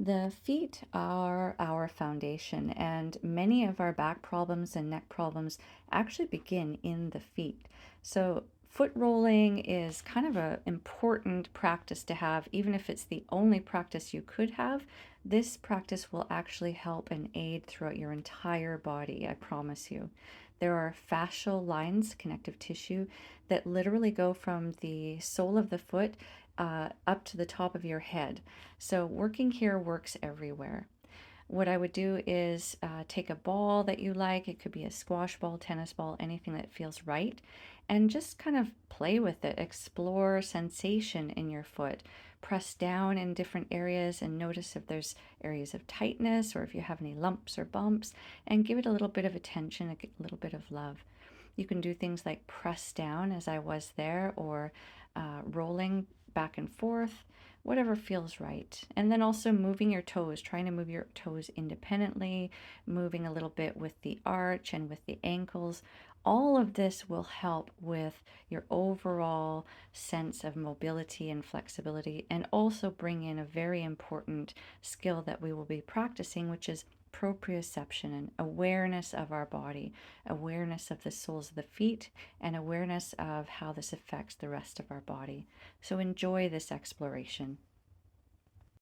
The feet are our foundation, and many of our back problems and neck problems actually begin in the feet. So, foot rolling is kind of an important practice to have, even if it's the only practice you could have. This practice will actually help and aid throughout your entire body, I promise you. There are fascial lines, connective tissue, that literally go from the sole of the foot up to the top of your head. So working here works everywhere. What I would do is take a ball that you like. It could be a squash ball, tennis ball, anything that feels right, and just kind of play with it. Explore sensation in your foot. Press down in different areas and notice if there's areas of tightness or if you have any lumps or bumps, and give it a little bit of attention, a little bit of love. You can do things like press down as I was there, or rolling back and forth, whatever feels right. And then also moving your toes, trying to move your toes independently, moving a little bit with the arch and with the ankles. All of this will help with your overall sense of mobility and flexibility, and also bring in a very important skill that we will be practicing, which is proprioception and awareness of our body, awareness of the soles of the feet, and awareness of how this affects the rest of our body. So enjoy this exploration.